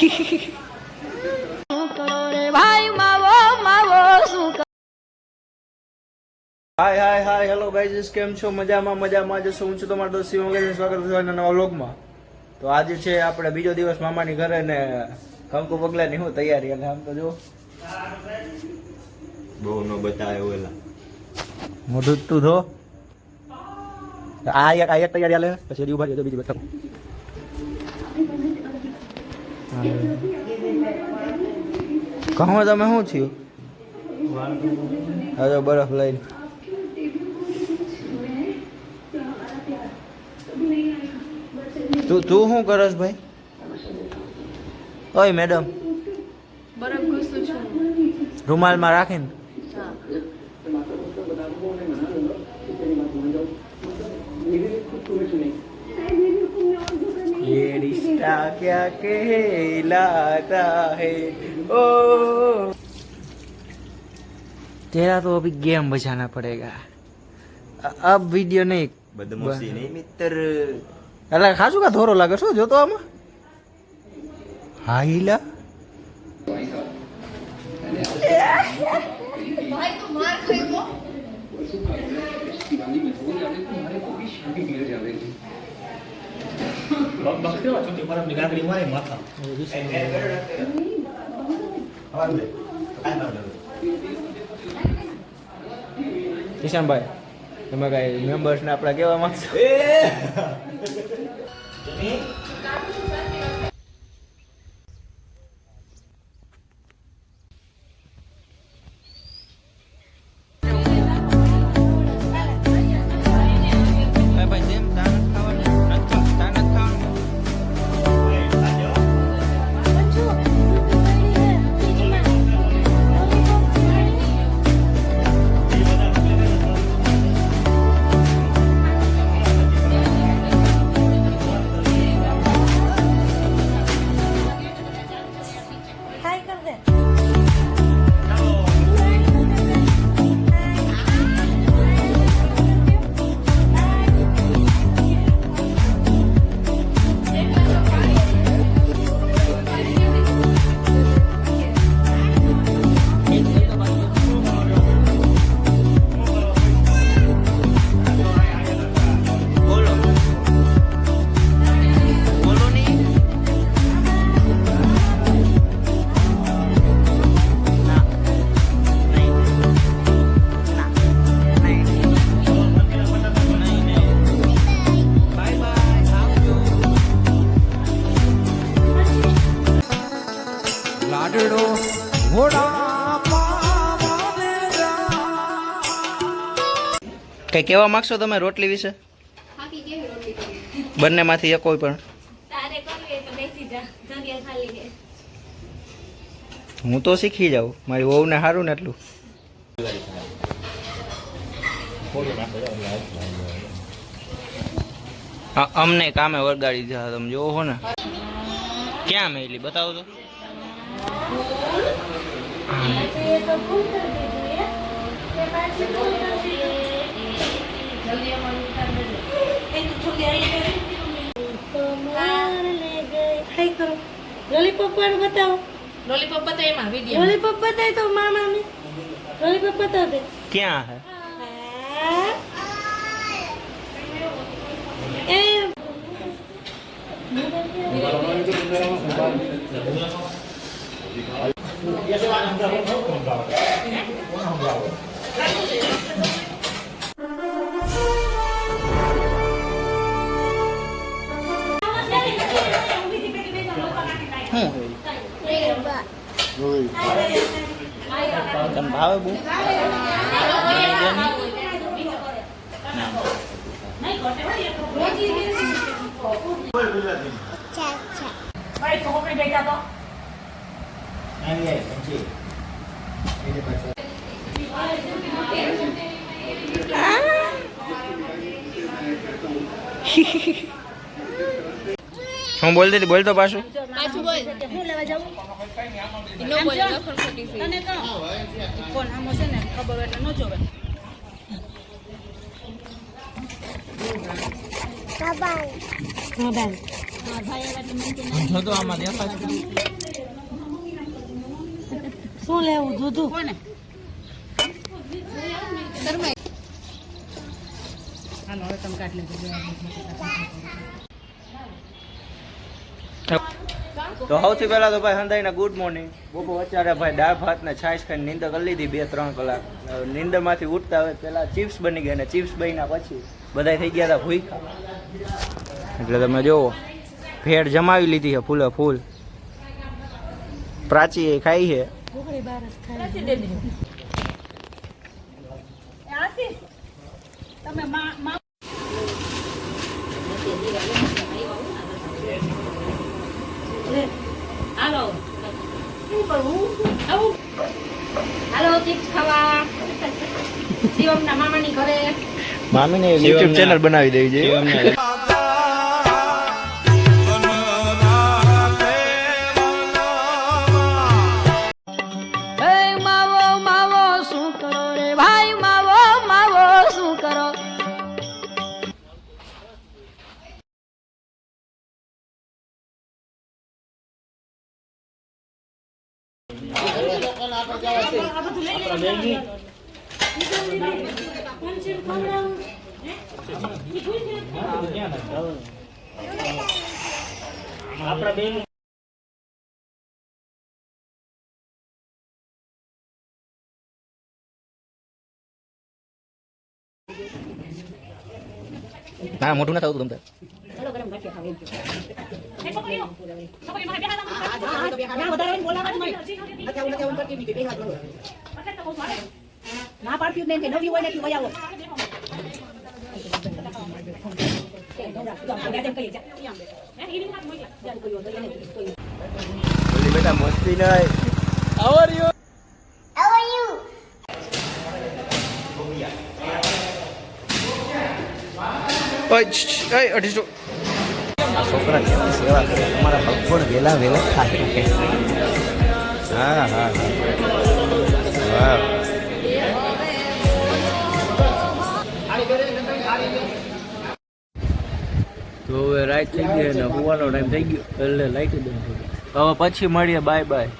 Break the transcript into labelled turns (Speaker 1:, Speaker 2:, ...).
Speaker 1: હાય હાય hi hello guys, કેમ છો? મજામાં જશો. હું છું તમારો દોસ્ત શિવમ. સ્વાગત છે નવા વ્લોગમાં. તો આજે છે આપણે બીજો દિવસ મામાની ઘરે ને કંકુ પગલાની શું તૈયારી. અને આમ તો જો
Speaker 2: બહુ નો બતાવ્યો એલા
Speaker 1: મોઢું તું ધો. આ એક તૈયારી આલે પછી એની ઉભા રહી બીજી બતાવું. કહો તમે શું થયું? હવે બરફ લઈને તું શું કરસ ભાઈ? ઓય મેડમ,
Speaker 3: બરફ ઘસું છું
Speaker 1: રૂમાલમાં રાખીને. ये रिश्ता क्या कहलाता है ओ तेरा तो अभी गेम बजाना पड़ेगा. अब वीडियो नहीं
Speaker 2: બદમાશી નહીં મિત્ર.
Speaker 1: એટલે ખાસું કા ધોરો લાગે છો જોતો આમાં. હાઈલા
Speaker 3: ભાઈ તું માર ખાઈવો.
Speaker 1: કિશનભાઈ, તમે કઈ મેમ્બર્સ ને આપડા કેવા માંગશો? કઈ કેવા માંગશો તમે રોટલી વિશે? બંને માંથી કોઈ પણ. હું તો શીખી જાઉં, મારી વહુ ને સારું ને એટલું. અમને કામે વળગાડી દીધા તમે જોવો હો ને. ક્યાં મેલી બતાવો તો.
Speaker 3: લોલીપોપ વાળું બતાવો. લોલીપોપ બતાય એમાં વિડિયો. લોલીપોપ બતાય તો મામા ને. લોલીપોપ બતાવ દે.
Speaker 1: ક્યાં હે?
Speaker 3: એ
Speaker 1: તમ ભાવે બહુ હું બોલ દે બોલ તો પાછું
Speaker 3: બોલ. હું લેવા જાઉં? નો બોલ લખણ ખોટી છે. તને કહો ફોન આમો છે ને ખબર એટલે ન જોવે. બાય.
Speaker 1: જો તો આમાં દેખાય છે.
Speaker 3: શું લેવું દૂધ કોને હાલો હવે તમે કાઢ લેજો
Speaker 1: તો સૌથી પહેલા તો ભાઈ હંધાઈના ગુડ મોર્નિંગ. બપોર અત્યારે ભાઈ દાળ ભાત ને છાશ ખાઈને નીંદર કરી લીધી 2-3 કલાક. નીંદરમાંથી ઉઠતા હવે પહેલા ચિપ્સ બની ગયા ને ચિપ્સ બન્યા પછી બધા થઈ ગયા હતા ભૂખ્યા. એટલે તમે જોવો ભેળ જમાવી લીધી છે ફૂલે ફૂલ. પ્રાચી એ ખાઈ છે.
Speaker 3: તમે માં હાલો હાલો ચિપ્સ ખાવા શિવમના મામાની ઘરે
Speaker 1: મામીને યુટ્યુબ ચેનલ બનાવી દેવી જોઈએ. ના મોટું ના થતું તમને.
Speaker 3: ના પાડ્યું નહીં કે નવી હોય ને વહી આવો
Speaker 1: બેટા મસ્તી નહીં. How are you? આ છોકરા કેવી સેવા કરે. તમારા ભગવાન વેલા વેલા ખાય. હા હા વાહ. તો હવે રાત થઈ ગઈ ને હોવાનો ટાઈમ થઈ ગયો એટલે લાઈટ બંધ થઈ ગઈ. હવે પછી મળીએ. Bye bye.